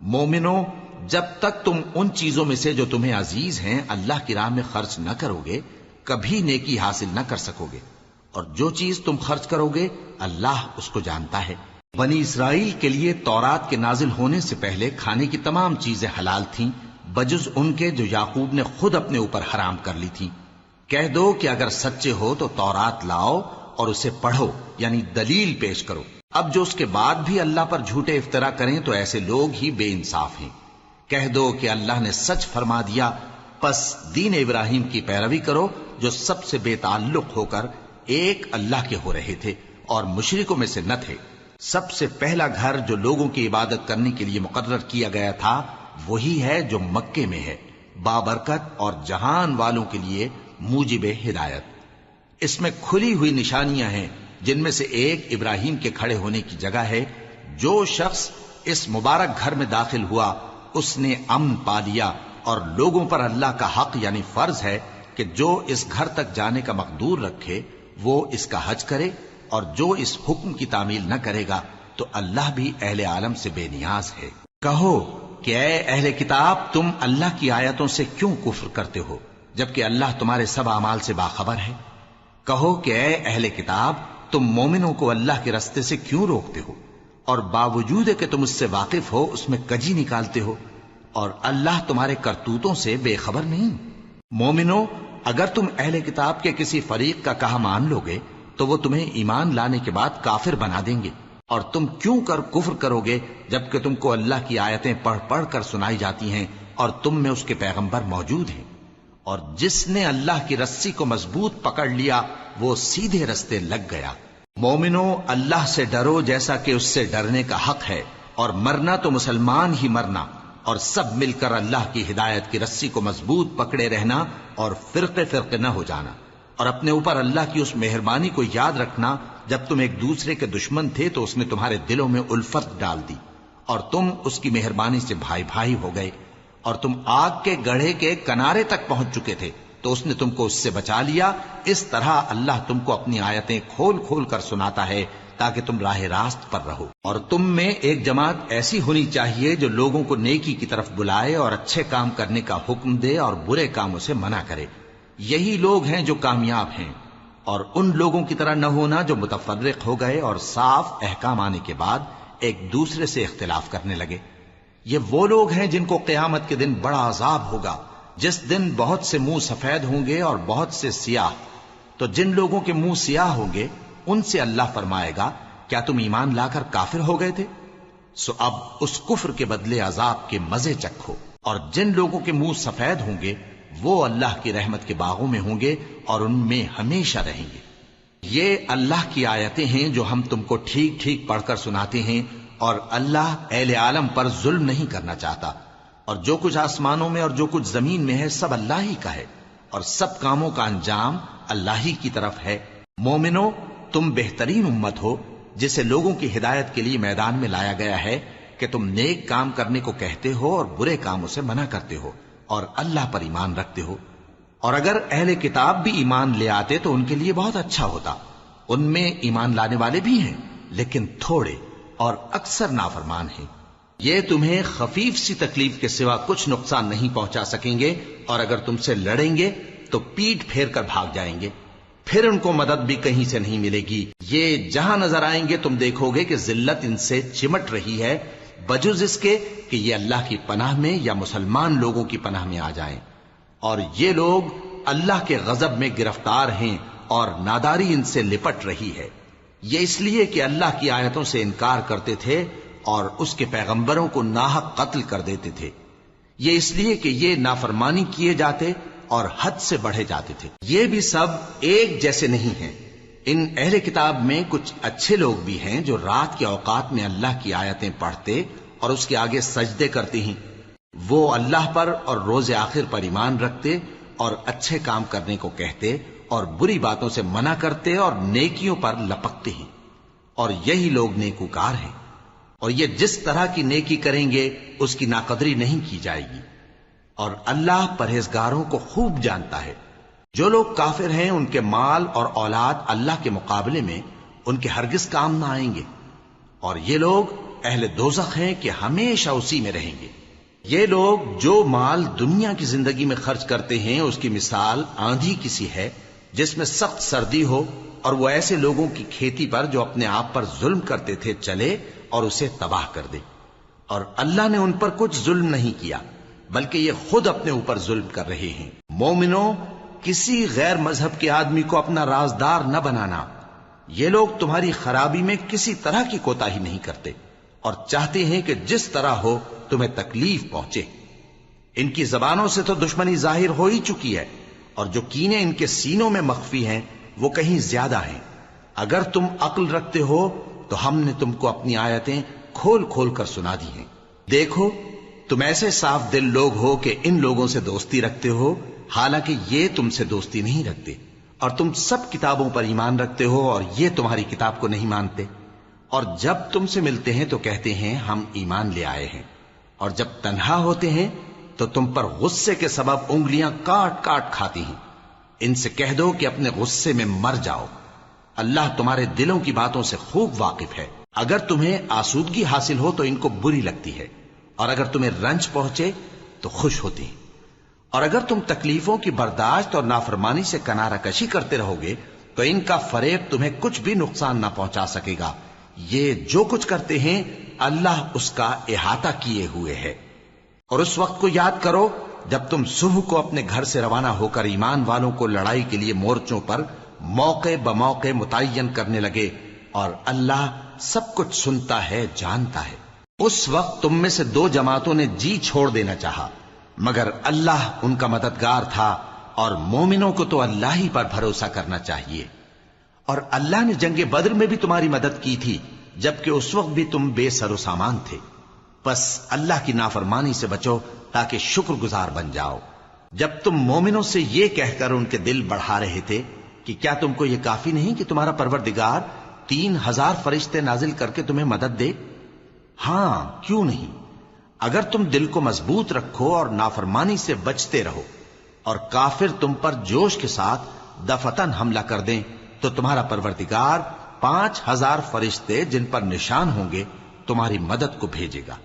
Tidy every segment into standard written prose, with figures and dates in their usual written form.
مومنو، جب تک تم ان چیزوں میں سے جو تمہیں عزیز ہیں اللہ کی راہ میں خرچ نہ کرو گے کبھی نیکی حاصل نہ کر سکو گے، اور جو چیز تم خرچ کرو گے اللہ اس کو جانتا ہے۔ بنی اسرائیل کے لیے تورات کے نازل ہونے سے پہلے کھانے کی تمام چیزیں حلال تھیں بجز ان کے جو یعقوب نے خود اپنے اوپر حرام کر لی تھی۔ کہہ دو کہ اگر سچے ہو تو تورات لاؤ اور اسے پڑھو، یعنی دلیل پیش کرو۔ اب جو اس کے بعد بھی اللہ پر جھوٹے افطرا کریں تو ایسے لوگ ہی بے انصاف ہیں۔ کہہ دو کہ اللہ نے سچ فرما دیا، پس دین ابراہیم کی پیروی کرو جو سب سے بے تعلق ہو کر ایک اللہ کے ہو رہے تھے اور مشرکوں میں سے نہ تھے۔ سب سے پہلا گھر جو لوگوں کی عبادت کرنے کے لیے مقرر کیا گیا تھا وہی ہے جو مکے میں ہے، بابرکت اور جہان والوں کے لیے موجب ہدایت۔ اس میں کھلی ہوئی نشانیاں ہیں جن میں سے ایک ابراہیم کے کھڑے ہونے کی جگہ ہے۔ جو شخص اس مبارک گھر میں داخل ہوا اس نے امن پا لیا، اور لوگوں پر اللہ کا حق یعنی فرض ہے کہ جو اس گھر تک جانے کا مقدور رکھے وہ اس کا حج کرے، اور جو اس حکم کی تعمیل نہ کرے گا تو اللہ بھی اہل عالم سے بے نیاز ہے۔ کہو کہ اے اہل کتاب، تم اللہ کی آیتوں سے کیوں کفر کرتے ہو جبکہ اللہ تمہارے سب اعمال سے باخبر ہے؟ کہو کہ اے اہل کتاب، تم مومنوں کو اللہ کے رستے سے کیوں روکتے ہو، اور باوجود کہ تم اس سے واقف ہو اس میں کجی نکالتے ہو، اور اللہ تمہارے کرتوتوں سے بے خبر نہیں؟ مومنو، اگر تم اہل کتاب کے کسی فریق کا کہا مان لو گے تو وہ تمہیں ایمان لانے کے بعد کافر بنا دیں گے، اور تم کیوں کر کفر کرو گے جبکہ تم کو اللہ کی آیتیں پڑھ پڑھ کر سنائی جاتی ہیں اور تم میں اس کے پیغمبر موجود ہیں۔ اور جس نے اللہ کی رسی کو مضبوط پکڑ لیا وہ سیدھے رستے لگ گیا۔ مومنو، اللہ سے ڈرو جیسا کہ اس سے ڈرنے کا حق ہے، اور مرنا تو مسلمان ہی مرنا، اور سب مل کر اللہ کی ہدایت کی رسی کو مضبوط پکڑے رہنا اور فرقے فرقے نہ ہو جانا، اور اپنے اوپر اللہ کی اس مہربانی کو یاد رکھنا جب تم ایک دوسرے کے دشمن تھے تو اس نے تمہارے دلوں میں الفت ڈال دی اور تم اس کی مہربانی سے بھائی بھائی ہو گئے، اور تم آگ کے گڑھے کے کنارے تک پہنچ چکے تھے تو اس نے تم کو اس سے بچا لیا۔ اس طرح اللہ تم کو اپنی آیتیں کھول کھول کر سناتا ہے تاکہ تم راہ راست پر رہو۔ اور تم میں ایک جماعت ایسی ہونی چاہیے جو لوگوں کو نیکی کی طرف بلائے اور اچھے کام کرنے کا حکم دے اور برے کاموں سے منع کرے۔ یہی لوگ ہیں جو کامیاب ہیں، اور ان لوگوں کی طرح نہ ہونا جو متفرق ہو گئے اور صاف احکام آنے کے بعد ایک دوسرے سے اختلاف کرنے لگے۔ یہ وہ لوگ ہیں جن کو قیامت کے دن بڑا عذاب ہوگا، جس دن بہت سے منہ سفید ہوں گے اور بہت سے سیاہ۔ تو جن لوگوں کے منہ سیاہ ہوں گے ان سے اللہ فرمائے گا، کیا تم ایمان لا کر کافر ہو گئے تھے؟ سو اب اس کفر کے بدلے عذاب کے مزے چکھو۔ اور جن لوگوں کے منہ سفید ہوں گے وہ اللہ کی رحمت کے باغوں میں ہوں گے اور ان میں ہمیشہ رہیں گے۔ یہ اللہ کی آیتیں ہیں جو ہم تم کو ٹھیک ٹھیک پڑھ کر سناتے ہیں، اور اللہ اہل عالم پر ظلم نہیں کرنا چاہتا، اور جو کچھ آسمانوں میں اور جو کچھ زمین میں ہے سب اللہ ہی کا ہے، اور سب کاموں کا انجام اللہ ہی کی طرف ہے۔ مومنو، تم بہترین امت ہو جسے لوگوں کی ہدایت کے لیے میدان میں لایا گیا ہے کہ تم نیک کام کرنے کو کہتے ہو اور برے کاموں سے منع کرتے ہو اور اللہ پر ایمان رکھتے ہو۔ اور اگر اہل کتاب بھی ایمان لے آتے تو ان کے لیے بہت اچھا ہوتا، ان میں ایمان لانے والے بھی ہیں لیکن تھوڑے اور اکثر نافرمان ہیں۔ یہ تمہیں خفیف سی تکلیف کے سوا کچھ نقصان نہیں پہنچا سکیں گے، اور اگر تم سے لڑیں گے تو پیٹ پھیر کر بھاگ جائیں گے، پھر ان کو مدد بھی کہیں سے نہیں ملے گی۔ یہ جہاں نظر آئیں گے تم دیکھو گے کہ ذلت ان سے چمٹ رہی ہے، بجز اس کے کہ یہ اللہ کی پناہ میں یا مسلمان لوگوں کی پناہ میں آ جائیں۔ اور یہ لوگ اللہ کے غضب میں گرفتار ہیں اور ناداری ان سے لپٹ رہی ہے۔ یہ اس لیے کہ اللہ کی آیتوں سے انکار کرتے تھے اور اس کے پیغمبروں کو ناحق قتل کر دیتے تھے۔ یہ اس لیے کہ یہ نافرمانی کیے جاتے اور حد سے بڑھے جاتے تھے۔ یہ بھی سب ایک جیسے نہیں ہیں۔ ان اہل کتاب میں کچھ اچھے لوگ بھی ہیں جو رات کے اوقات میں اللہ کی آیتیں پڑھتے اور اس کے آگے سجدے کرتے ہیں۔ وہ اللہ پر اور روز آخر پر ایمان رکھتے اور اچھے کام کرنے کو کہتے اور بری باتوں سے منع کرتے اور نیکیوں پر لپکتے ہیں، اور یہی لوگ نیکوکار ہیں۔ اور یہ جس طرح کی نیکی کریں گے اس کی ناقدری نہیں کی جائے گی، اور اللہ پرہیزگاروں کو خوب جانتا ہے۔ جو لوگ کافر ہیں ان کے مال اور اولاد اللہ کے مقابلے میں ان کے ہرگز کام نہ آئیں گے، اور یہ لوگ اہل دوزخ ہیں کہ ہمیشہ اسی میں رہیں گے۔ یہ لوگ جو مال دنیا کی زندگی میں خرچ کرتے ہیں اس کی مثال آندھی کسی ہے جس میں سخت سردی ہو اور وہ ایسے لوگوں کی کھیتی پر جو اپنے آپ پر ظلم کرتے تھے چلے اور اسے تباہ کر دے۔ اور اللہ نے ان پر کچھ ظلم نہیں کیا بلکہ یہ خود اپنے اوپر ظلم کر رہے ہیں۔ مومنوں، کسی غیر مذہب کے آدمی کو اپنا رازدار نہ بنانا۔ یہ لوگ تمہاری خرابی میں کسی طرح کی کوتاہی نہیں کرتے اور چاہتے ہیں کہ جس طرح ہو تمہیں تکلیف پہنچے۔ ان کی زبانوں سے تو دشمنی ظاہر ہو ہی چکی ہے اور جو کینے ان کے سینوں میں مخفی ہیں وہ کہیں زیادہ ہیں۔ اگر تم عقل رکھتے ہو تو ہم نے تم کو اپنی آیتیں کھول کھول کر سنا دی ہیں۔ دیکھو، تم ایسے صاف دل لوگ ہو کہ ان لوگوں سے دوستی رکھتے ہو حالانکہ یہ تم سے دوستی نہیں رکھتے، اور تم سب کتابوں پر ایمان رکھتے ہو اور یہ تمہاری کتاب کو نہیں مانتے، اور جب تم سے ملتے ہیں تو کہتے ہیں ہم ایمان لے آئے ہیں، اور جب تنہا ہوتے ہیں تو تم پر غصے کے سبب انگلیاں کاٹ کاٹ کھاتی ہیں۔ ان سے کہہ دو کہ اپنے غصے میں مر جاؤ، اللہ تمہارے دلوں کی باتوں سے خوب واقف ہے۔ اگر تمہیں آسودگی حاصل ہو تو ان کو بری لگتی ہے، اور اگر تمہیں رنج پہنچے تو خوش ہوتی ہیں، اور اگر تم تکلیفوں کی برداشت اور نافرمانی سے کنارہ کشی کرتے رہو گے تو ان کا فریب تمہیں کچھ بھی نقصان نہ پہنچا سکے گا۔ یہ جو کچھ کرتے ہیں اللہ اس کا احاطہ کیے ہوئے ہے۔ اور اس وقت کو یاد کرو جب تم صبح کو اپنے گھر سے روانہ ہو کر ایمان والوں کو لڑائی کے لیے مورچوں پر موقع بموقع متعین کرنے لگے، اور اللہ سب کچھ سنتا ہے، جانتا ہے۔ اس وقت تم میں سے دو جماعتوں نے جی چھوڑ دینا چاہا، مگر اللہ ان کا مددگار تھا، اور مومنوں کو تو اللہ ہی پر بھروسہ کرنا چاہیے۔ اور اللہ نے جنگ بدر میں بھی تمہاری مدد کی تھی جبکہ اس وقت بھی تم بے سر و سامان تھے۔ بس اللہ کی نافرمانی سے بچو تاکہ شکر گزار بن جاؤ۔ جب تم مومنوں سے یہ کہہ کر ان کے دل بڑھا رہے تھے کہ کیا تم کو یہ کافی نہیں کہ تمہارا پروردگار 3000 فرشتے نازل کر کے تمہیں مدد دے؟ ہاں، کیوں نہیں؟ اگر تم دل کو مضبوط رکھو اور نافرمانی سے بچتے رہو اور کافر تم پر جوش کے ساتھ دفتن حملہ کر دیں تو تمہارا پروردگار 5000 فرشتے جن پر نشان ہوں گے تمہاری مدد کو بھیجے گا،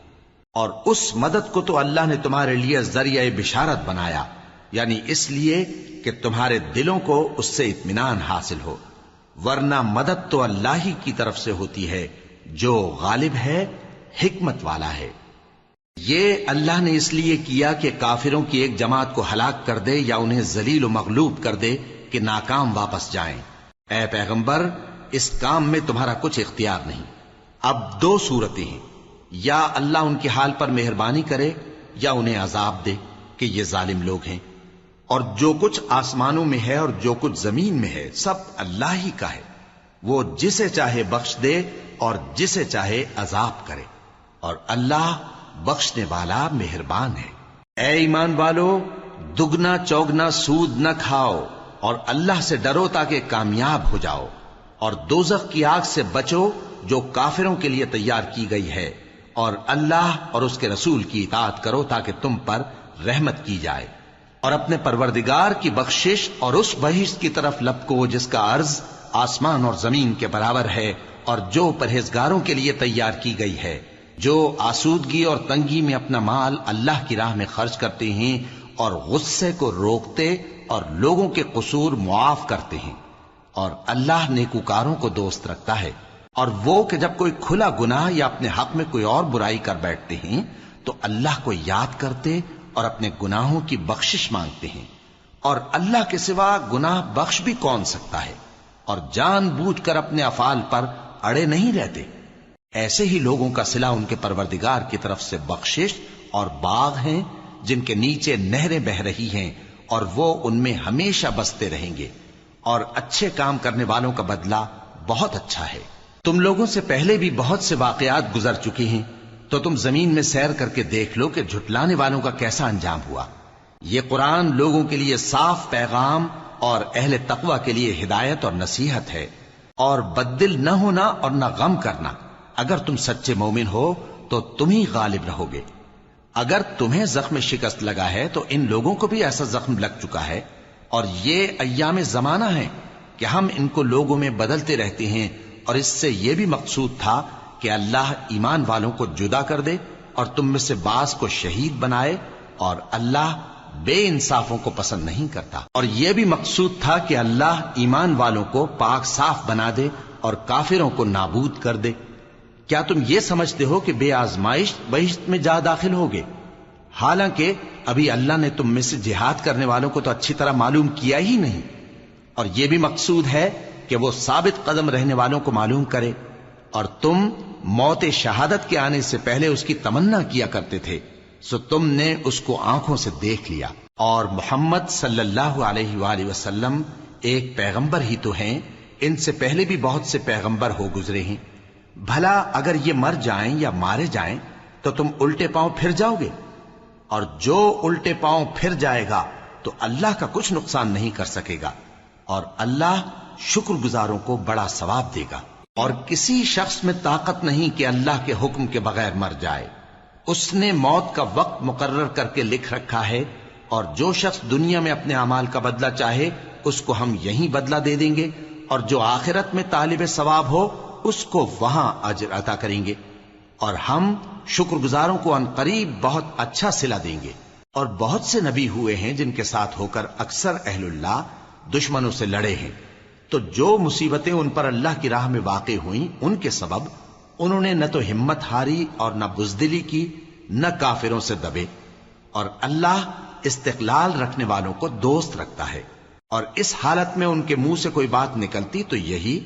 اور اس مدد کو تو اللہ نے تمہارے لیے ذریعہ بشارت بنایا، یعنی اس لیے کہ تمہارے دلوں کو اس سے اطمینان حاصل ہو، ورنہ مدد تو اللہ ہی کی طرف سے ہوتی ہے جو غالب ہے، حکمت والا ہے۔ یہ اللہ نے اس لیے کیا کہ کافروں کی ایک جماعت کو ہلاک کر دے یا انہیں ذلیل و مغلوب کر دے کہ ناکام واپس جائیں۔ اے پیغمبر، اس کام میں تمہارا کچھ اختیار نہیں۔ اب دو صورتیں ہیں، یا اللہ ان کے حال پر مہربانی کرے یا انہیں عذاب دے کہ یہ ظالم لوگ ہیں، اور جو کچھ آسمانوں میں ہے اور جو کچھ زمین میں ہے سب اللہ ہی کا ہے، وہ جسے چاہے بخش دے اور جسے چاہے عذاب کرے، اور اللہ بخشنے والا مہربان ہے۔ اے ایمان والو، دگنا چوگنا سود نہ کھاؤ اور اللہ سے ڈرو تاکہ کامیاب ہو جاؤ، اور دوزخ کی آگ سے بچو جو کافروں کے لیے تیار کی گئی ہے، اور اللہ اور اس کے رسول کی اطاعت کرو تاکہ تم پر رحمت کی جائے، اور اپنے پروردگار کی بخشش اور اس بہشت کی طرف لپکو جس کا عرض آسمان اور زمین کے برابر ہے، اور جو پرہیزگاروں کے لیے تیار کی گئی ہے، جو آسودگی اور تنگی میں اپنا مال اللہ کی راہ میں خرچ کرتے ہیں اور غصے کو روکتے اور لوگوں کے قصور معاف کرتے ہیں، اور اللہ نیکوکاروں کو دوست رکھتا ہے۔ اور وہ کہ جب کوئی کھلا گناہ یا اپنے حق میں کوئی اور برائی کر بیٹھتے ہیں تو اللہ کو یاد کرتے اور اپنے گناہوں کی بخشش مانگتے ہیں، اور اللہ کے سوا گناہ بخش بھی کون سکتا ہے، اور جان بوجھ کر اپنے افعال پر اڑے نہیں رہتے۔ ایسے ہی لوگوں کا صلہ ان کے پروردگار کی طرف سے بخشش اور باغ ہیں جن کے نیچے نہریں بہ رہی ہیں، اور وہ ان میں ہمیشہ بستے رہیں گے، اور اچھے کام کرنے والوں کا بدلہ بہت اچھا ہے۔ تم لوگوں سے پہلے بھی بہت سے واقعات گزر چکے ہیں، تو تم زمین میں سیر کر کے دیکھ لو کہ جھٹلانے والوں کا کیسا انجام ہوا۔ یہ قرآن لوگوں کے لیے صاف پیغام اور اہل تقوی کے لیے ہدایت اور نصیحت ہے، اور بددل نہ ہونا اور نہ غم کرنا۔ اگر تم سچے مومن ہو تو تم ہی غالب رہو گے۔ اگر تمہیں زخم شکست لگا ہے تو ان لوگوں کو بھی ایسا زخم لگ چکا ہے، اور یہ ایام زمانہ ہیں کہ ہم ان کو لوگوں میں بدلتے رہتے ہیں، اور اس سے یہ بھی مقصود تھا کہ کہ اللہ ایمان والوں کو جدا کر دے اور تم میں سے بعض کو شہید بنائے، اور اللہ بے انصافوں کو پسند نہیں کرتا۔ اور یہ بھی مقصود تھا کہ اللہ ایمان والوں کو پاک صاف بنا دے اور کافروں کو نابود کر دے۔ کیا تم یہ سمجھتے ہو کہ بے آزمائش بہشت میں جا داخل ہوگے؟ حالانکہ ابھی اللہ نے تم میں سے جہاد کرنے والوں کو تو اچھی طرح معلوم کیا ہی نہیں۔ اور یہ بھی مقصود ہے کہ وہ ثابت قدم رہنے والوں کو معلوم کرے، اور تم موت شہادت کے آنے سے پہلے اس کی تمنا کیا کرتے تھے، سو تم نے اس کو آنکھوں سے دیکھ لیا۔ اور محمد صلی اللہ علیہ وآلہ وسلم ایک پیغمبر ہی تو ہیں، ان سے پہلے بھی بہت سے پیغمبر ہو گزرے ہیں۔ بھلا اگر یہ مر جائیں یا مارے جائیں تو تم الٹے پاؤں پھر جاؤ گے؟ اور جو الٹے پاؤں پھر جائے گا تو اللہ کا کچھ نقصان نہیں کر سکے گا، اور اللہ شکر گزاروں کو بڑا ثواب دے گا۔ اور کسی شخص میں طاقت نہیں کہ اللہ کے حکم کے بغیر مر جائے، اس نے موت کا وقت مقرر کر کے لکھ رکھا ہے، اور جو شخص دنیا میں اپنے اعمال کا بدلہ چاہے اس کو ہم یہیں بدلہ دے دیں گے، اور جو آخرت میں طالب ثواب ہو اس کو وہاں اجر عطا کریں گے، اور ہم شکر گزاروں کو عنقریب بہت اچھا صلہ دیں گے۔ اور بہت سے نبی ہوئے ہیں جن کے ساتھ ہو کر اکثر اہل اللہ دشمنوں سے لڑے ہیں، تو جو مصیبتیں ان پر اللہ کی راہ میں واقع ہوئیں ان کے سبب انہوں نے نہ تو ہمت ہاری اور نہ بزدلی کی، نہ کافروں سے دبے۔ اور اللہ استقلال رکھنے والوں کو دوست رکھتا ہے، اور اس حالت میں ان کے منہ سے کوئی بات نکلتی تو یہی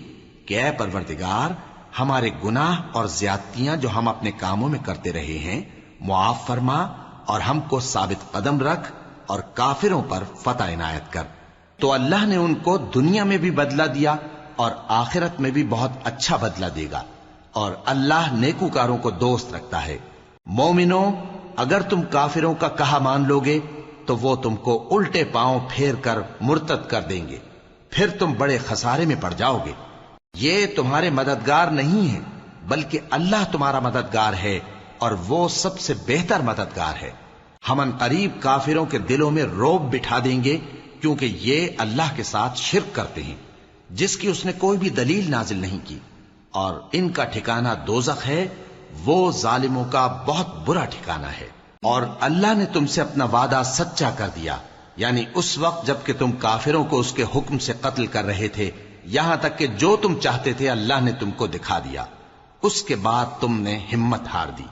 کہ اے پروردگار، ہمارے گناہ اور زیادتیاں جو ہم اپنے کاموں میں کرتے رہے ہیں معاف فرما، اور ہم کو ثابت قدم رکھ، اور کافروں پر فتح عنایت کر۔ تو اللہ نے ان کو دنیا میں بھی بدلہ دیا اور آخرت میں بھی بہت اچھا بدلہ دے گا، اور اللہ نیکوکاروں کو دوست رکھتا ہے۔ مومنو، اگر تم کافروں کا کہا مان لوگے تو وہ تم کو الٹے پاؤں پھیر کر مرتد کر دیں گے، پھر تم بڑے خسارے میں پڑ جاؤ گے۔ یہ تمہارے مددگار نہیں ہیں بلکہ اللہ تمہارا مددگار ہے، اور وہ سب سے بہتر مددگار ہے۔ ہم عنقریب کافروں کے دلوں میں رعب بٹھا دیں گے، کیونکہ یہ اللہ کے ساتھ شرک کرتے ہیں جس کی اس نے کوئی بھی دلیل نازل نہیں کی، اور ان کا ٹھکانہ دوزخ ہے، وہ ظالموں کا بہت برا ٹھکانہ ہے۔ اور اللہ نے تم سے اپنا وعدہ سچا کر دیا، یعنی اس وقت جب کہ تم کافروں کو اس کے حکم سے قتل کر رہے تھے، یہاں تک کہ جو تم چاہتے تھے اللہ نے تم کو دکھا دیا۔ اس کے بعد تم نے ہمت ہار دی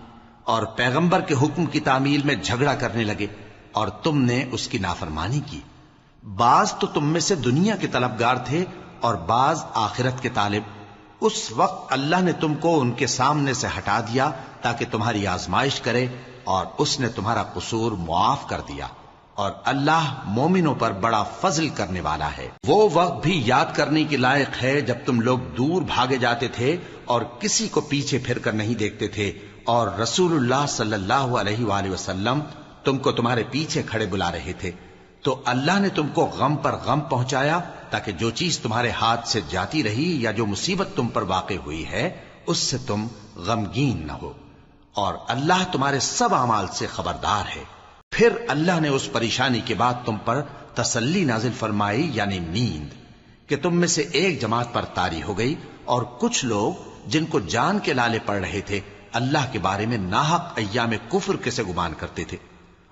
اور پیغمبر کے حکم کی تعمیل میں جھگڑا کرنے لگے، اور تم نے اس کی نافرمانی کی۔ بعض تو تم میں سے دنیا کے طلبگار تھے اور بعض آخرت کے طالب۔ اس وقت اللہ نے تم کو ان کے سامنے سے ہٹا دیا تاکہ تمہاری آزمائش کرے، اور اس نے تمہارا قصور معاف کر دیا، اور اللہ مومنوں پر بڑا فضل کرنے والا ہے۔ وہ وقت بھی یاد کرنے کے لائق ہے جب تم لوگ دور بھاگے جاتے تھے اور کسی کو پیچھے پھر کر نہیں دیکھتے تھے، اور رسول اللہ صلی اللہ علیہ وآلہ وسلم تم کو تمہارے پیچھے کھڑے بلا رہے تھے، تو اللہ نے تم کو غم پر غم پہنچایا تاکہ جو چیز تمہارے ہاتھ سے جاتی رہی یا جو مصیبت تم پر واقع ہوئی ہے اس سے تم غمگین نہ ہو، اور اللہ تمہارے سب اعمال سے خبردار ہے۔ پھر اللہ نے اس پریشانی کے بعد تم پر تسلی نازل فرمائی، یعنی نیند، کہ تم میں سے ایک جماعت پر طاری ہو گئی، اور کچھ لوگ جن کو جان کے لالے پڑ رہے تھے اللہ کے بارے میں ناحق ایام کفر کے سے گمان کرتے تھے،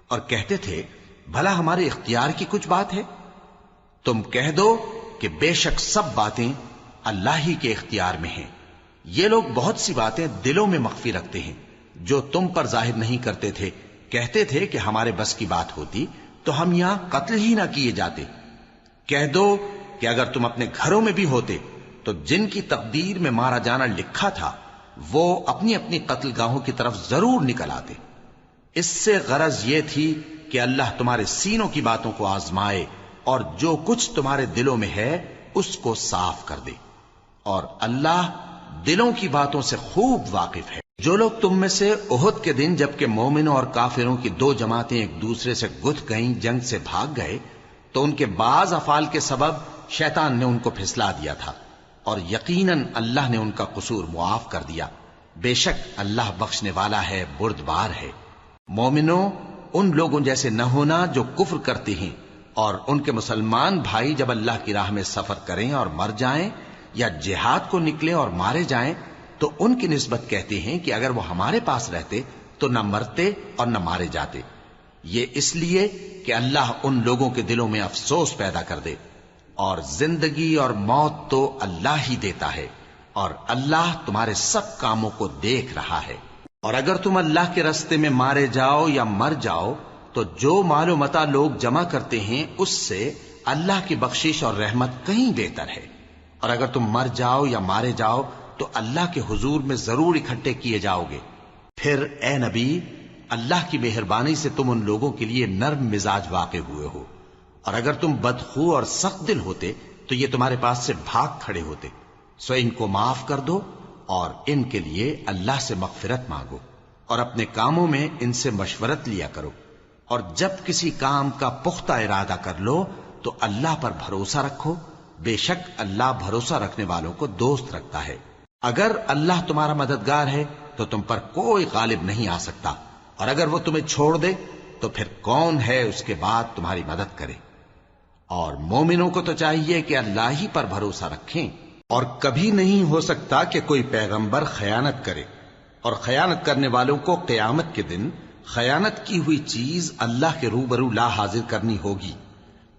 اور کہتے تھے بھلا ہمارے اختیار کی کچھ بات ہے؟ تم کہہ دو کہ بے شک سب باتیں اللہ ہی کے اختیار میں ہیں۔ یہ لوگ بہت سی باتیں دلوں میں مخفی رکھتے ہیں جو تم پر ظاہر نہیں کرتے تھے۔ کہتے تھے کہ ہمارے بس کی بات ہوتی تو ہم یہاں قتل ہی نہ کیے جاتے۔ کہہ دو کہ اگر تم اپنے گھروں میں بھی ہوتے تو جن کی تقدیر میں مارا جانا لکھا تھا وہ اپنی اپنی قتل گاہوں کی طرف ضرور نکل آتے۔ اس سے غرض یہ تھی کہ اللہ تمہارے سینوں کی باتوں کو آزمائے اور جو کچھ تمہارے دلوں میں ہے اس کو صاف کر دے، اور اللہ دلوں کی باتوں سے خوب واقف ہے۔ جو لوگ تم میں سے احد کے دن جبکہ مومنوں اور کافروں کی دو جماعتیں ایک دوسرے سے گتھ گئیں جنگ سے بھاگ گئے تو ان کے بعض افعال کے سبب شیطان نے ان کو پھسلا دیا تھا، اور یقیناً اللہ نے ان کا قصور معاف کر دیا۔ بے شک اللہ بخشنے والا ہے، بردبار ہے۔ مومنوں، ان لوگوں جیسے نہ ہونا جو کفر کرتے ہیں، اور ان کے مسلمان بھائی جب اللہ کی راہ میں سفر کریں اور مر جائیں یا جہاد کو نکلے اور مارے جائیں تو ان کی نسبت کہتے ہیں کہ اگر وہ ہمارے پاس رہتے تو نہ مرتے اور نہ مارے جاتے، یہ اس لیے کہ اللہ ان لوگوں کے دلوں میں افسوس پیدا کر دے، اور زندگی اور موت تو اللہ ہی دیتا ہے، اور اللہ تمہارے سب کاموں کو دیکھ رہا ہے۔ اور اگر تم اللہ کے راستے میں مارے جاؤ یا مر جاؤ تو جو مال و متاع لوگ جمع کرتے ہیں اس سے اللہ کی بخشش اور رحمت کہیں بہتر ہے، اور اگر تم مر جاؤ یا مارے جاؤ تو اللہ کے حضور میں ضرور اکٹھے کیے جاؤ گے۔ پھر اے نبی، اللہ کی مہربانی سے تم ان لوگوں کے لیے نرم مزاج واقع ہوئے ہو، اور اگر تم بدخو اور سخت دل ہوتے تو یہ تمہارے پاس سے بھاگ کھڑے ہوتے، سو ان کو معاف کر دو اور ان کے لیے اللہ سے مغفرت مانگو، اور اپنے کاموں میں ان سے مشورت لیا کرو، اور جب کسی کام کا پختہ ارادہ کر لو تو اللہ پر بھروسہ رکھو، بے شک اللہ بھروسہ رکھنے والوں کو دوست رکھتا ہے۔ اگر اللہ تمہارا مددگار ہے تو تم پر کوئی غالب نہیں آ سکتا، اور اگر وہ تمہیں چھوڑ دے تو پھر کون ہے اس کے بعد تمہاری مدد کرے۔ اور مومنوں کو تو چاہیے کہ اللہ ہی پر بھروسہ رکھیں، اور کبھی نہیں ہو سکتا کہ کوئی پیغمبر خیانت کرے، اور خیانت کرنے والوں کو قیامت کے دن خیانت کی ہوئی چیز اللہ کے روبرو لا حاضر کرنی ہوگی،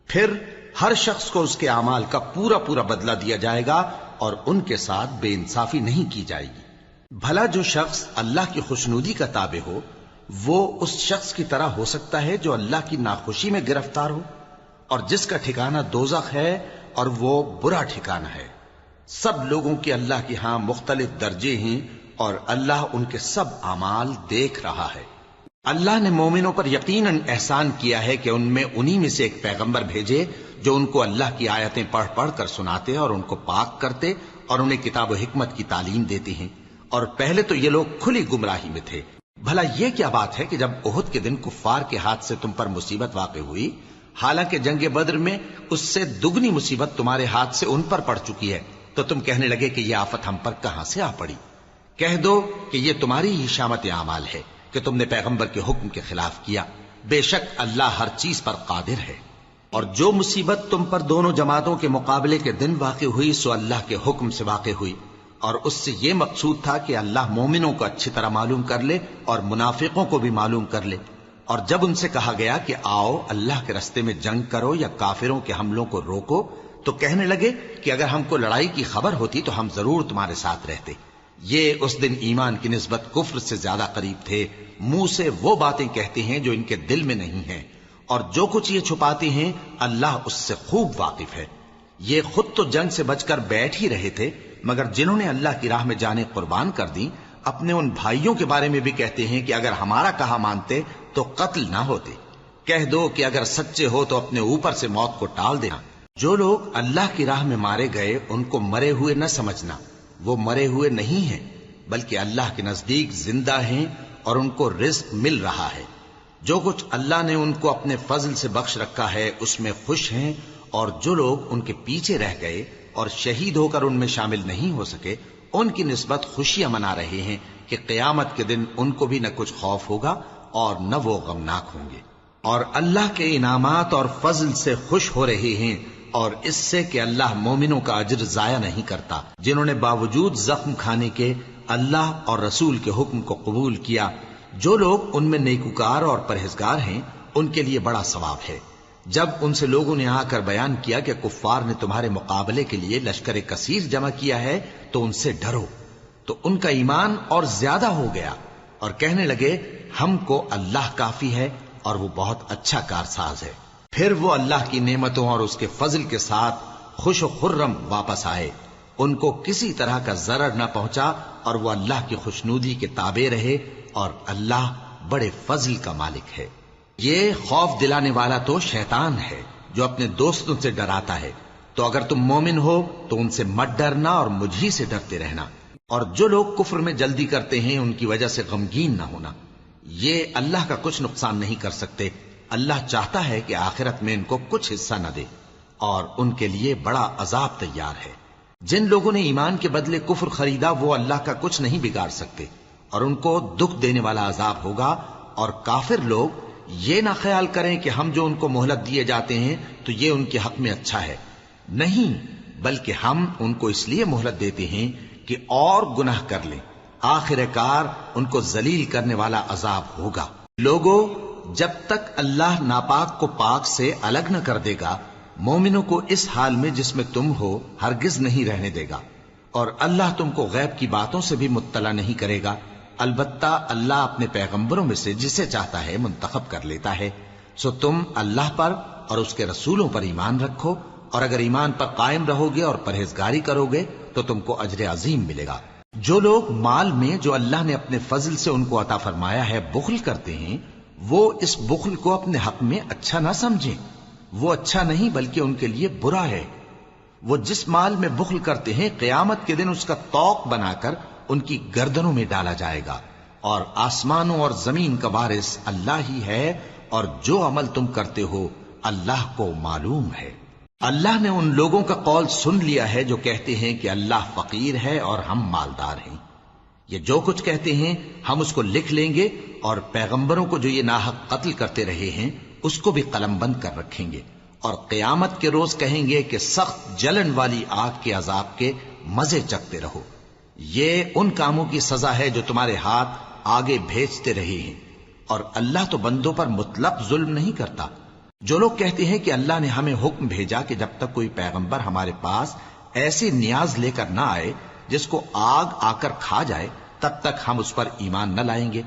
پھر ہر شخص کو اس کے اعمال کا پورا پورا بدلہ دیا جائے گا، اور ان کے ساتھ بے انصافی نہیں کی جائے گی۔ بھلا جو شخص اللہ کی خوشنودی کا تابع ہو وہ اس شخص کی طرح ہو سکتا ہے جو اللہ کی ناخوشی میں گرفتار ہو، اور جس کا ٹھکانہ دوزخ ہے اور وہ برا ٹھکانہ ہے۔ سب لوگوں کے اللہ کے ہاں مختلف درجے ہیں، اور اللہ ان کے سب اعمال دیکھ رہا ہے۔ اللہ نے مومنوں پر یقیناً احسان کیا ہے کہ ان میں انہی میں سے ایک پیغمبر بھیجے جو ان کو اللہ کی آیتیں پڑھ پڑھ کر سناتے اور ان کو پاک کرتے اور انہیں کتاب و حکمت کی تعلیم دیتے ہیں، اور پہلے تو یہ لوگ کھلی گمراہی میں تھے۔ بھلا یہ کیا بات ہے کہ جب احد کے دن کفار کے ہاتھ سے تم پر مصیبت واقع ہوئی، حالانکہ جنگ بدر میں اس سے دگنی مصیبت تمہارے ہاتھ سے ان پر پڑ چکی ہے، تو تم کہنے لگے کہ یہ آفت ہم پر کہاں سے آ پڑی؟ کہہ دو کہ یہ تمہاری ہی شامت اعمال ہے کہ تم نے پیغمبر کے حکم کے خلاف کیا، بے شک اللہ ہر چیز پر قادر ہے۔ اور جو مصیبت تم پر دونوں جماعتوں کے مقابلے کے دن واقع ہوئی سو اللہ کے حکم سے واقع ہوئی، اور اس سے یہ مقصود تھا کہ اللہ مومنوں کو اچھی طرح معلوم کر لے اور منافقوں کو بھی معلوم کر لے۔ اور جب ان سے کہا گیا کہ آؤ اللہ کے راستے میں جنگ کرو یا کافروں کے حملوں کو روکو، تو کہنے لگے کہ اگر ہم کو لڑائی کی خبر ہوتی تو ہم ضرور تمہارے ساتھ رہتے۔ یہ اس دن ایمان کی نسبت کفر سے زیادہ قریب تھے، منہ سے وہ باتیں کہتے ہیں جو ان کے دل میں نہیں ہیں، اور جو کچھ یہ چھپاتے ہیں اللہ اس سے خوب واقف ہے۔ یہ خود تو جنگ سے بچ کر بیٹھ ہی رہے تھے، مگر جنہوں نے اللہ کی راہ میں جانیں قربان کر دیں اپنے ان بھائیوں کے بارے میں بھی کہتے ہیں کہ اگر ہمارا کہا مانتے تو قتل نہ ہوتے۔ کہہ دو کہ اگر سچے ہو تو اپنے اوپر سے موت کو ٹال دینا۔ جو لوگ اللہ کی راہ میں مارے گئے ان کو مرے ہوئے نہ سمجھنا، وہ مرے ہوئے نہیں ہیں بلکہ اللہ کے نزدیک زندہ ہیں اور ان کو رزق مل رہا ہے۔ جو کچھ اللہ نے ان کو اپنے فضل سے بخش رکھا ہے اس میں خوش ہیں، اور جو لوگ ان کے پیچھے رہ گئے اور شہید ہو کر ان میں شامل نہیں ہو سکے ان کی نسبت خوشیاں منا رہے ہیں کہ قیامت کے دن ان کو بھی نہ کچھ خوف ہوگا اور نہ وہ غمناک ہوں گے، اور اللہ کے انعامات اور فضل سے خوش ہو رہے ہیں، اور اس سے کہ اللہ مومنوں کا اجر ضائع نہیں کرتا جنہوں نے باوجود زخم کھانے کے اللہ اور رسول کے حکم کو قبول کیا۔ جو لوگ ان میں نیکوکار اور پرہیزگار ہیں ان کے لیے بڑا ثواب ہے۔ جب ان سے لوگوں نے آ کر بیان کیا کہ کفار نے تمہارے مقابلے کے لیے لشکر کثیر جمع کیا ہے تو ان سے ڈرو، تو ان کا ایمان اور زیادہ ہو گیا، اور کہنے لگے ہم کو اللہ کافی ہے اور وہ بہت اچھا کارساز ہے۔ پھر وہ اللہ کی نعمتوں اور اس کے فضل کے ساتھ خوش و خرم واپس آئے، ان کو کسی طرح کا ضرر نہ پہنچا، اور وہ اللہ کی خوشنودی کے تابع رہے، اور اللہ بڑے فضل کا مالک ہے۔ یہ خوف دلانے والا تو شیطان ہے جو اپنے دوستوں سے ڈراتا ہے، تو اگر تم مومن ہو تو ان سے مت ڈرنا اور مجھ ہی سے ڈرتے رہنا، اور جو لوگ کفر میں جلدی کرتے ہیں ان کی وجہ سے غمگین نہ ہونا، یہ اللہ کا کچھ نقصان نہیں کر سکتے۔ اللہ چاہتا ہے کہ آخرت میں ان کو کچھ حصہ نہ دے، اور ان کے لیے بڑا عذاب تیار ہے۔ جن لوگوں نے ایمان کے بدلے کفر خریدا وہ اللہ کا کچھ نہیں بگاڑ سکتے، اور ان کو دکھ دینے والا عذاب ہوگا۔ اور کافر لوگ یہ نہ خیال کریں کہ ہم جو ان کو مہلت دیے جاتے ہیں تو یہ ان کے حق میں اچھا ہے، نہیں، بلکہ ہم ان کو اس لیے مہلت دیتے ہیں کہ اور گناہ کر لیں، آخر کار ان کو ذلیل کرنے والا عذاب ہوگا۔ لوگوں، جب تک اللہ ناپاک کو پاک سے الگ نہ کر دے گا، مومنوں کو اس حال میں جس میں تم ہو ہرگز نہیں رہنے دے گا، اور اللہ تم کو غیب کی باتوں سے بھی مطلع نہیں کرے گا۔ البتہ اللہ اپنے پیغمبروں میں سے جسے چاہتا ہے منتخب کر لیتا ہے۔ سو تم اللہ پر اور اس کے رسولوں پر ایمان رکھو، اور اگر ایمان پر قائم رہو گے اور پرہیزگاری کرو گے تو تم کو اجر عظیم ملے گا۔ جو لوگ مال میں جو اللہ نے اپنے فضل سے ان کو عطا فرمایا ہے بخل کرتے ہیں، وہ اس بخل کو اپنے حق میں اچھا نہ سمجھیں، وہ اچھا نہیں بلکہ ان کے لیے برا ہے۔ وہ جس مال میں بخل کرتے ہیں قیامت کے دن اس کا طوق بنا کر ان کی گردنوں میں ڈالا جائے گا، اور آسمانوں اور زمین کا وارث اللہ ہی ہے، اور جو عمل تم کرتے ہو اللہ کو معلوم ہے۔ اللہ نے ان لوگوں کا قول سن لیا ہے جو کہتے ہیں کہ اللہ فقیر ہے اور ہم مالدار ہیں۔ یہ جو کچھ کہتے ہیں ہم اس کو لکھ لیں گے، اور پیغمبروں کو جو یہ ناحق قتل کرتے رہے ہیں اس کو بھی قلم بند کر رکھیں گے، اور قیامت کے روز کہیں گے کہ سخت جلن والی آگ کے عذاب کے مزے چکھتے رہو۔ یہ ان کاموں کی سزا ہے جو تمہارے ہاتھ آگے بھیجتے رہے ہیں، اور اللہ تو بندوں پر مطلق ظلم نہیں کرتا۔ جو لوگ کہتے ہیں کہ اللہ نے ہمیں حکم بھیجا کہ جب تک کوئی پیغمبر ہمارے پاس ایسی نیاز لے کر نہ آئے جس کو آگ آ کر کھا جائے تب تک ہم اس پر ایمان نہ لائیں گے،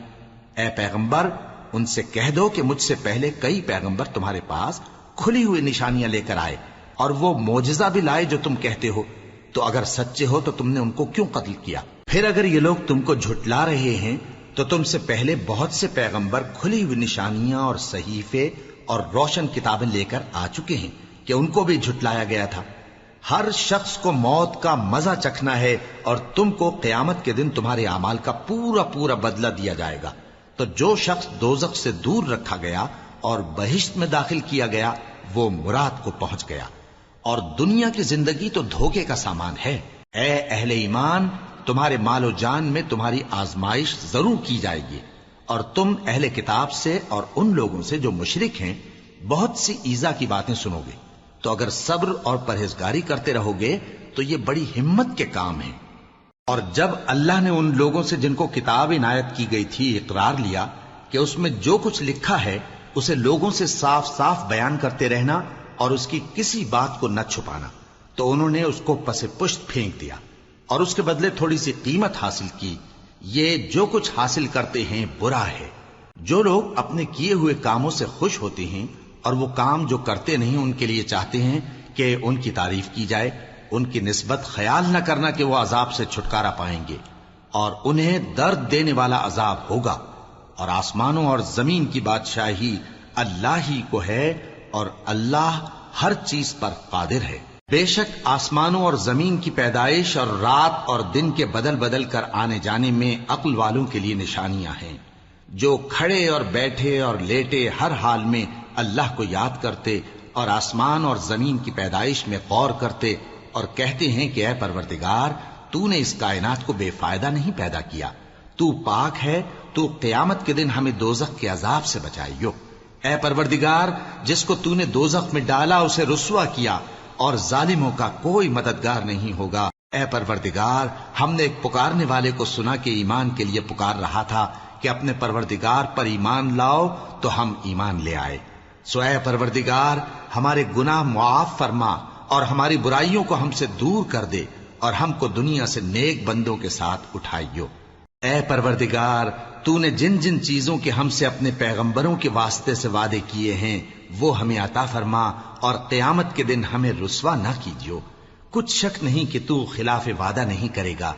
اے پیغمبر ان سے کہہ دو کہ مجھ سے پہلے کئی پیغمبر تمہارے پاس کھلی ہوئی نشانیاں لے کر آئے، اور وہ معجزہ بھی لائے جو تم کہتے ہو، تو اگر سچے ہو تو تم نے ان کو کیوں قتل کیا؟ پھر اگر یہ لوگ تم کو جھٹلا رہے ہیں تو تم سے پہلے بہت سے پیغمبر کھلی ہوئی نشانیاں اور صحیفے اور روشن کتابیں لے کر آ چکے ہیں کہ ان کو بھی جھٹلایا گیا تھا۔ ہر شخص کو موت کا مزہ چکھنا ہے، اور تم کو قیامت کے دن تمہارے اعمال کا پورا پورا بدلہ دیا جائے گا۔ تو جو شخص دوزخ سے دور رکھا گیا اور بہشت میں داخل کیا گیا وہ مراد کو پہنچ گیا، اور دنیا کی زندگی تو دھوکے کا سامان ہے۔ اے اہل ایمان، تمہارے مال و جان میں تمہاری آزمائش ضرور کی جائے گی، اور تم اہل کتاب سے اور ان لوگوں سے جو مشرک ہیں بہت سی ایذا کی باتیں سنو گے، تو اگر صبر اور پرہیزگاری کرتے رہو گے تو یہ بڑی ہمت کے کام ہیں۔ اور جب اللہ نے ان لوگوں سے جن کو کتاب عنایت کی گئی تھی اقرار لیا کہ اس میں جو کچھ لکھا ہے اسے لوگوں سے صاف صاف بیان کرتے رہنا اور اس کی کسی بات کو نہ چھپانا، تو انہوں نے اس کو پس پشت پھینک دیا اور اس کے بدلے تھوڑی سی قیمت حاصل کی۔ یہ جو کچھ حاصل کرتے ہیں برا ہے۔ جو لوگ اپنے کیے ہوئے کاموں سے خوش ہوتے ہیں اور وہ کام جو کرتے نہیں ان کے لیے چاہتے ہیں کہ ان کی تعریف کی جائے، ان کی نسبت خیال نہ کرنا کہ وہ عذاب سے چھٹکارا پائیں گے، اور انہیں درد دینے والا عذاب ہوگا۔ اور آسمانوں اور زمین کی بادشاہی اللہ ہی کو ہے، اور اللہ ہر چیز پر قادر ہے۔ بے شک آسمانوں اور زمین کی پیدائش اور رات اور دن کے بدل بدل کر آنے جانے میں عقل والوں کے لیے نشانیاں ہیں، جو کھڑے اور بیٹھے اور لیٹے ہر حال میں اللہ کو یاد کرتے اور آسمان اور زمین کی پیدائش میں غور کرتے اور کہتے ہیں کہ اے پروردگار، تو نے اس کائنات کو بے فائدہ نہیں پیدا کیا، تو پاک ہے، تو قیامت کے دن ہمیں دوزخ کے عذاب سے بچائیو۔ اے پروردگار، جس کو تو نے دوزخ میں ڈالا اسے رسوا کیا، اور ظالموں کا کوئی مددگار نہیں ہوگا۔ اے پروردگار، ہم نے ایک پکارنے والے کو سنا کہ ایمان کے لیے پکار رہا تھا کہ اپنے پروردگار پر ایمان لاؤ، تو ہم ایمان لے آئے۔ سو اے پروردگار، ہمارے گناہ معاف فرما اور ہماری برائیوں کو ہم سے دور کر دے، اور ہم کو دنیا سے نیک بندوں کے ساتھ اٹھائیو۔ اے پروردگار، تو نے جن جن چیزوں کے ہم سے اپنے پیغمبروں کے واسطے سے وعدے کیے ہیں وہ ہمیں عطا فرما، اور قیامت کے دن ہمیں رسوا نہ کیجیو۔ کچھ شک نہیں کہ تو خلاف وعدہ نہیں کرے گا۔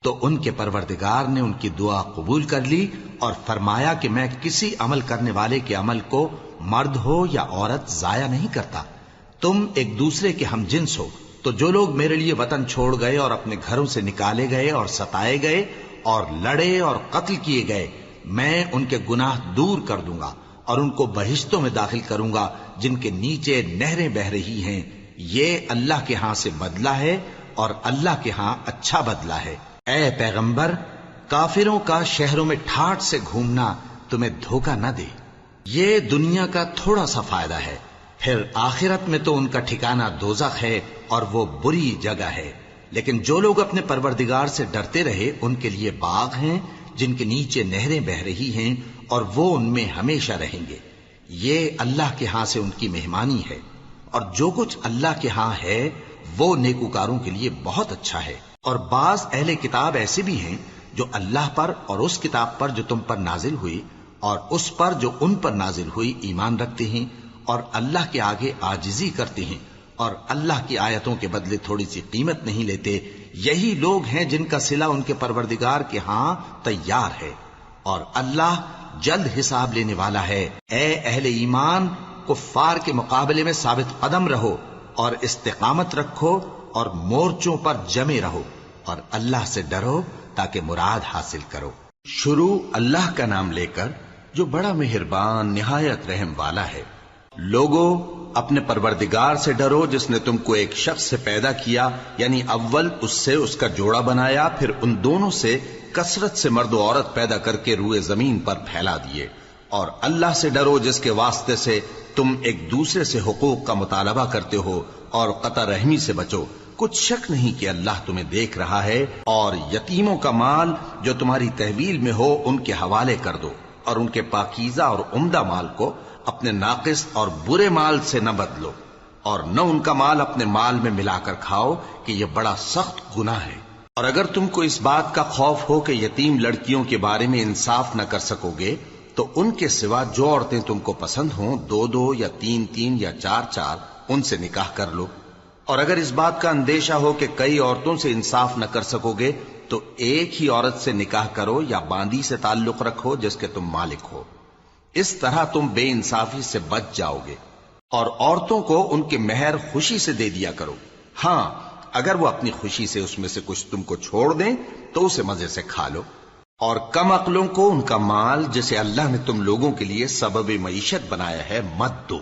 تو ان کے پروردگار نے ان کی دعا قبول کر لی اور فرمایا کہ میں کسی عمل کرنے والے کے عمل کو مرد ہو یا عورت ضائع نہیں کرتا۔ تم ایک دوسرے کے ہم جنس ہو، تو جو لوگ میرے لیے وطن چھوڑ گئے اور اپنے گھروں سے نکالے گئے اور ستائے گئے اور لڑے اور قتل کیے گئے، میں ان کے گناہ دور کر دوں گا اور ان کو بہشتوں میں داخل کروں گا جن کے نیچے نہریں بہ رہی ہیں۔ یہ اللہ کے ہاں سے بدلہ ہے، اور اللہ کے ہاں اچھا بدلہ ہے۔ اے پیغمبر، کافروں کا شہروں میں ٹھاٹھ سے گھومنا تمہیں دھوکہ نہ دے۔ یہ دنیا کا تھوڑا سا فائدہ ہے، پھر آخرت میں تو ان کا ٹھکانہ دوزخ ہے، اور وہ بری جگہ ہے۔ لیکن جو لوگ اپنے پروردگار سے ڈرتے رہے ان کے لیے باغ ہیں جن کے نیچے نہریں بہ رہی ہیں اور وہ ان میں ہمیشہ رہیں گے. یہ اللہ کے ہاں سے ان کی مہمانی ہے، اور جو کچھ اللہ کے ہاں ہے وہ نیکوکاروں کے لیے بہت اچھا ہے. اور بعض اہل کتاب ایسے بھی ہیں جو اللہ پر اور اس کتاب پر جو تم پر نازل ہوئی اور اس پر جو ان پر نازل ہوئی ایمان رکھتے ہیں اور اللہ کے آگے عاجزی کرتے ہیں اور اللہ کی آیتوں کے بدلے تھوڑی سی قیمت نہیں لیتے. یہی لوگ ہیں جن کا صلہ ان کے پروردگار کے ہاں تیار ہے، اور اللہ جلد حساب لینے والا ہے. اے اہل ایمان، کفار کے مقابلے میں ثابت قدم رہو اور استقامت رکھو اور مورچوں پر جمے رہو اور اللہ سے ڈرو تاکہ مراد حاصل کرو. شروع اللہ کا نام لے کر جو بڑا مہربان نہایت رحم والا ہے. لوگوں، اپنے پروردگار سے ڈرو جس نے تم کو ایک شخص سے پیدا کیا، یعنی اول اس سے اس کا جوڑا بنایا، پھر ان دونوں سے کثرت سے مرد و عورت پیدا کر کے روئے زمین پر پھیلا دیے. اور اللہ سے ڈرو جس کے واسطے سے تم ایک دوسرے سے حقوق کا مطالبہ کرتے ہو، اور قطع رحمی سے بچو. کچھ شک نہیں کہ اللہ تمہیں دیکھ رہا ہے. اور یتیموں کا مال جو تمہاری تحویل میں ہو ان کے حوالے کر دو، اور ان کے پاکیزہ اور عمدہ مال کو اپنے ناقص اور برے مال سے نہ بدلو، اور نہ ان کا مال اپنے مال میں ملا کر کھاؤ کہ یہ بڑا سخت گناہ ہے. اور اگر تم کو اس بات کا خوف ہو کہ یتیم لڑکیوں کے بارے میں انصاف نہ کر سکو گے تو ان کے سوا جو عورتیں تم کو پسند ہوں، 2 یا 3 یا 4 ان سے نکاح کر لو. اور اگر اس بات کا اندیشہ ہو کہ کئی عورتوں سے انصاف نہ کر سکو گے تو ایک ہی عورت سے نکاح کرو یا باندی سے تعلق رکھو جس کے تم مالک ہو. اس طرح تم بے انصافی سے بچ جاؤ گے. اور عورتوں کو ان کے مہر خوشی سے دے دیا کرو. ہاں، اگر وہ اپنی خوشی سے اس میں سے کچھ تم کو چھوڑ دیں تو اسے مزے سے کھا لو. اور کم عقلوں کو ان کا مال جسے اللہ نے تم لوگوں کے لیے سبب معیشت بنایا ہے مت دو.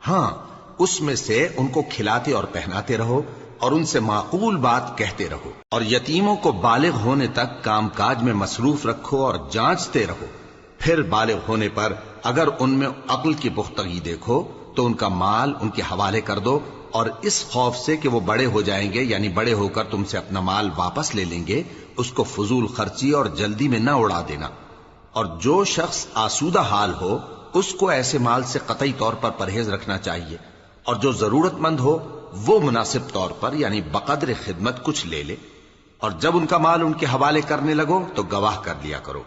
ہاں، اس میں سے ان کو کھلاتے اور پہناتے رہو اور ان سے معقول بات کہتے رہو. اور یتیموں کو بالغ ہونے تک کام کاج میں مصروف رکھو اور جانچتے رہو. پھر بالغ ہونے پر اگر ان میں عقل کی پختگی دیکھو تو ان کا مال ان کے حوالے کر دو، اور اس خوف سے کہ وہ بڑے ہو جائیں گے، یعنی بڑے ہو کر تم سے اپنا مال واپس لے لیں گے، اس کو فضول خرچی اور جلدی میں نہ اڑا دینا. اور جو شخص آسودہ حال ہو اس کو ایسے مال سے قطعی طور پر پرہیز رکھنا چاہیے، اور جو ضرورت مند ہو وہ مناسب طور پر یعنی بقدر خدمت کچھ لے لے. اور جب ان کا مال ان کے حوالے کرنے لگو تو گواہ کر لیا کرو،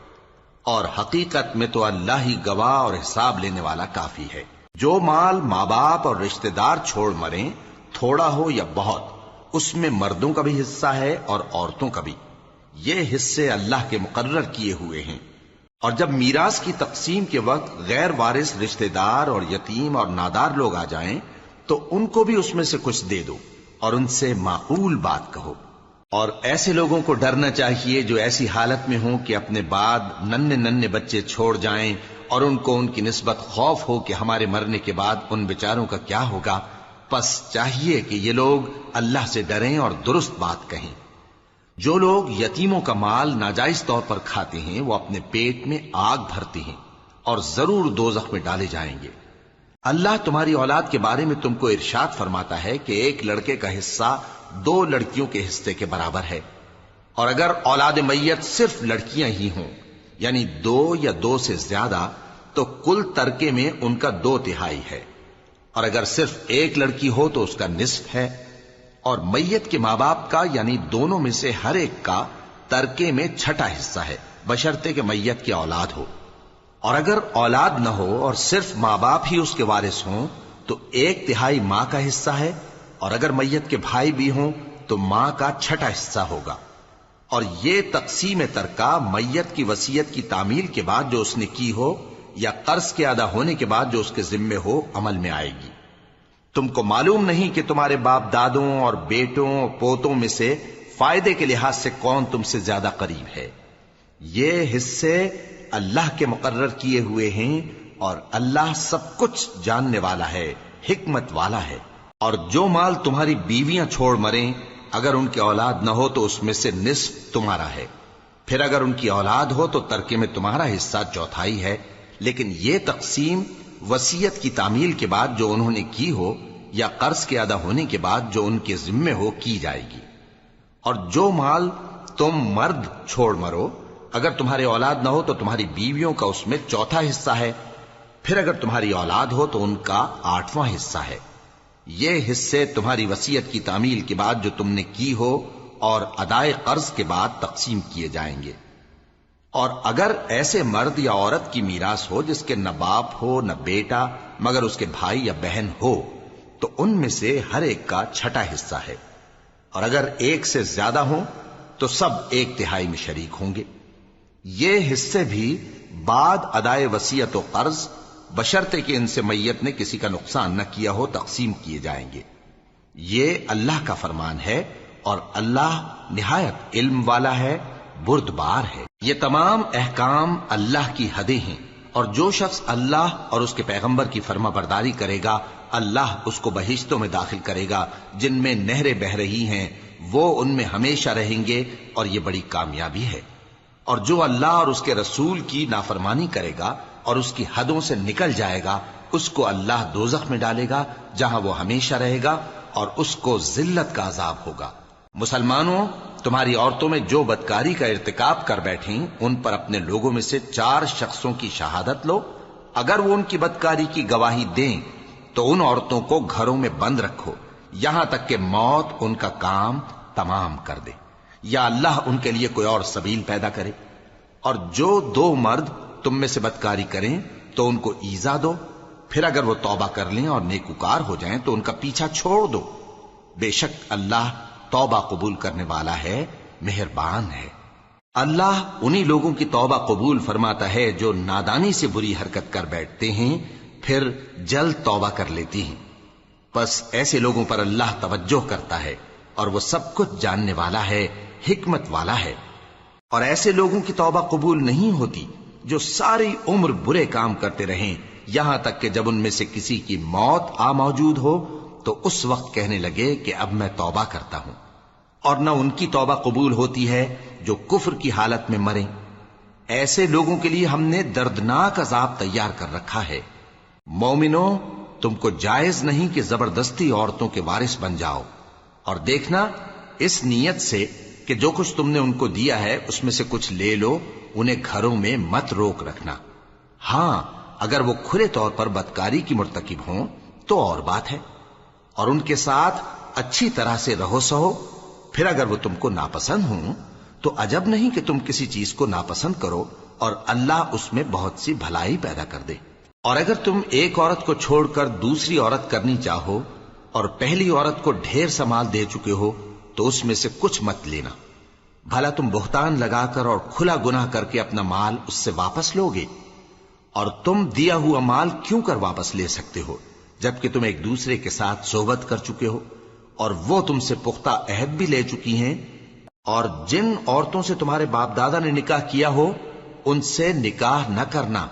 اور حقیقت میں تو اللہ ہی گواہ اور حساب لینے والا کافی ہے. جو مال ماں باپ اور رشتہ دار چھوڑ مریں، تھوڑا ہو یا بہت، اس میں مردوں کا بھی حصہ ہے اور عورتوں کا بھی. یہ حصے اللہ کے مقرر کیے ہوئے ہیں. اور جب میراث کی تقسیم کے وقت غیر وارث رشتہ دار اور یتیم اور نادار لوگ آ جائیں تو ان کو بھی اس میں سے کچھ دے دو اور ان سے معقول بات کہو. اور ایسے لوگوں کو ڈرنا چاہیے جو ایسی حالت میں ہوں کہ اپنے بعد ننھے بچے چھوڑ جائیں اور ان کو ان کی نسبت خوف ہو کہ ہمارے مرنے کے بعد ان بیچاروں کا کیا ہوگا. پس چاہیے کہ یہ لوگ اللہ سے ڈریں اور درست بات کہیں. جو لوگ یتیموں کا مال ناجائز طور پر کھاتے ہیں وہ اپنے پیٹ میں آگ بھرتے ہیں اور ضرور دوزخ میں ڈالے جائیں گے. اللہ تمہاری اولاد کے بارے میں تم کو ارشاد فرماتا ہے کہ ایک لڑکے کا حصہ 2 لڑکیوں کے حصے کے برابر ہے. اور اگر اولاد میت صرف لڑکیاں ہی ہوں یعنی 2 یا 2 سے زیادہ تو کل ترکے میں ان کا 2/3 ہے. اور اگر صرف ایک لڑکی ہو تو اس کا نصف ہے. اور میت کے ماں باپ کا یعنی دونوں میں سے ہر ایک کا ترکے میں 6واں حصہ ہے بشرطے کہ میت کی اولاد ہو. اور اگر اولاد نہ ہو اور صرف ماں باپ ہی اس کے وارث ہوں تو 1/3 ماں کا حصہ ہے. اور اگر میت کے بھائی بھی ہوں تو ماں کا 6واں حصہ ہوگا. اور یہ تقسیم ترکہ میت کی وصیت کی تعمیل کے بعد جو اس نے کی ہو یا قرض کے ادا ہونے کے بعد جو اس کے ذمے ہو عمل میں آئے گی. تم کو معلوم نہیں کہ تمہارے باپ دادوں اور بیٹوں اور پوتوں میں سے فائدے کے لحاظ سے کون تم سے زیادہ قریب ہے. یہ حصے اللہ کے مقرر کیے ہوئے ہیں اور اللہ سب کچھ جاننے والا ہے، حکمت والا ہے. اور جو مال تمہاری بیویاں چھوڑ مریں اگر ان کی اولاد نہ ہو تو اس میں سے نصف تمہارا ہے. پھر اگر ان کی اولاد ہو تو ترکے میں تمہارا حصہ 1/4 ہے. لیکن یہ تقسیم وصیت کی تعمیل کے بعد جو انہوں نے کی ہو یا قرض کے ادا ہونے کے بعد جو ان کے ذمے ہو کی جائے گی. اور جو مال تم مرد چھوڑ مرو، اگر تمہاری اولاد نہ ہو تو تمہاری بیویوں کا اس میں چوتھا حصہ ہے، پھر اگر تمہاری اولاد ہو تو ان کا 8واں حصہ ہے۔ یہ حصے تمہاری وصیت کی تعمیل کے بعد جو تم نے کی ہو اور ادائے قرض کے بعد تقسیم کیے جائیں گے۔ اور اگر ایسے مرد یا عورت کی میراث ہو جس کے نہ باپ ہو نہ بیٹا مگر اس کے بھائی یا بہن ہو، تو ان میں سے ہر ایک کا چھٹا حصہ ہے، اور اگر ایک سے زیادہ ہوں تو سب 1/3 میں شریک ہوں گے۔ یہ حصے بھی بعد ادائے وصیت و قرض بشرطے کہ ان سے میت نے کسی کا نقصان نہ کیا ہو تقسیم کیے جائیں گے۔ یہ اللہ کا فرمان ہے، اور اللہ نہایت علم والا ہے، بردبار ہے۔ یہ تمام احکام اللہ کی حدیں ہیں، اور جو شخص اللہ اور اس کے پیغمبر کی فرما برداری کرے گا اللہ اس کو بہشتوں میں داخل کرے گا جن میں نہریں بہ رہی ہیں، وہ ان میں ہمیشہ رہیں گے، اور یہ بڑی کامیابی ہے۔ اور جو اللہ اور اس کے رسول کی نافرمانی کرے گا اور اس کی حدوں سے نکل جائے گا، اس کو اللہ دوزخ میں ڈالے گا جہاں وہ ہمیشہ رہے گا، اور اس کو ذلت کا عذاب ہوگا۔ مسلمانوں، تمہاری عورتوں میں جو بدکاری کا ارتکاب کر بیٹھیں ان پر اپنے لوگوں میں سے 4 شخصوں کی شہادت لو۔ اگر وہ ان کی بدکاری کی گواہی دیں تو ان عورتوں کو گھروں میں بند رکھو یہاں تک کہ موت ان کا کام تمام کر دے، یا اللہ ان کے لیے کوئی اور سبیل پیدا کرے۔ اور جو 2 مرد تم میں سے بدکاری کریں تو ان کو ایذا دو، پھر اگر وہ توبہ کر لیں اور نیکوکار ہو جائیں تو ان کا پیچھا چھوڑ دو۔ بے شک اللہ توبہ قبول کرنے والا ہے، مہربان ہے۔ اللہ انہی لوگوں کی توبہ قبول فرماتا ہے جو نادانی سے بری حرکت کر بیٹھتے ہیں پھر جلد توبہ کر لیتی ہیں، بس ایسے لوگوں پر اللہ توجہ کرتا ہے، اور وہ سب کچھ جاننے والا ہے، حکمت والا ہے۔ اور ایسے لوگوں کی توبہ قبول نہیں ہوتی جو ساری عمر برے کام کرتے رہیں، یہاں تک کہ جب ان میں سے کسی کی موت آ موجود ہو تو اس وقت کہنے لگے کہ اب میں توبہ کرتا ہوں۔ اور نہ ان کی توبہ قبول ہوتی ہے جو کفر کی حالت میں مریں۔ ایسے لوگوں کے لیے ہم نے دردناک عذاب تیار کر رکھا ہے۔ مومنوں، تم کو جائز نہیں کہ زبردستی عورتوں کے وارث بن جاؤ، اور دیکھنا اس نیت سے کہ جو کچھ تم نے ان کو دیا ہے اس میں سے کچھ لے لو، انہیں گھروں میں مت روک رکھنا۔ ہاں، اگر وہ کھلے طور پر بدکاری کی مرتکب ہوں تو اور بات ہے، اور ان کے ساتھ اچھی طرح سے رہو سہو۔ پھر اگر وہ تم کو ناپسند ہوں تو عجب نہیں کہ تم کسی چیز کو ناپسند کرو، اور اللہ اس میں بہت سی بھلائی پیدا کر دے۔ اور اگر تم ایک عورت کو چھوڑ کر دوسری عورت کرنی چاہو اور پہلی عورت کو ڈھیر سا مال دے چکے ہو تو اس میں سے کچھ مت لینا، بھلا تم بہتان لگا کر اور کھلا گناہ کر کے اپنا مال اس سے واپس لوگے؟ اور تم دیا ہوا مال کیوں کر واپس لے سکتے ہو جبکہ تم ایک دوسرے کے ساتھ صحبت کر چکے ہو، اور وہ تم سے پختہ عہد بھی لے چکی ہیں؟ اور جن عورتوں سے تمہارے باپ دادا نے نکاح کیا ہو ان سے نکاح نہ کرنا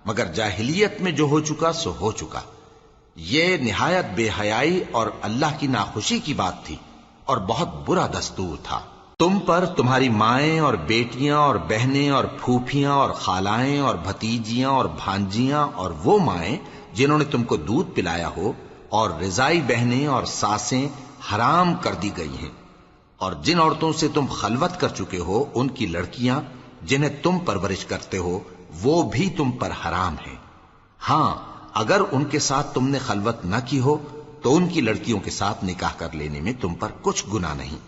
مگر جاہلیت میں جو ہو چکا سو ہو چکا۔ یہ نہایت بے حیائی اور اللہ کی ناخوشی کی بات تھی، اور بہت برا دستور تھا۔ تم پر تمہاری مائیں اور بیٹیاں اور بہنیں اور پھوپھیاں اور خالائیں اور بھتیجیاں اور بھانجیاں اور وہ مائیں جنہوں نے تم کو دودھ پلایا ہو اور رضائی بہنیں اور ساسیں حرام کر دی گئی ہیں، اور جن عورتوں سے تم خلوت کر چکے ہو ان کی لڑکیاں جنہیں تم پرورش کرتے ہو وہ بھی تم پر حرام ہیں۔ ہاں، اگر ان کے ساتھ تم نے خلوت نہ کی ہو تو ان کی لڑکیوں کے ساتھ نکاح کر لینے میں تم پر کچھ گناہ نہیں۔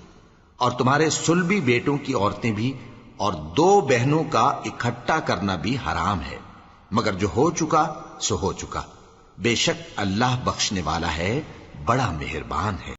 اور تمہارے صلبی بیٹوں کی عورتیں بھی اور 2 بہنوں کا اکٹھا کرنا بھی حرام ہے، مگر جو ہو چکا سو ہو چکا۔ بے شک اللہ بخشنے والا ہے، بڑا مہربان ہے۔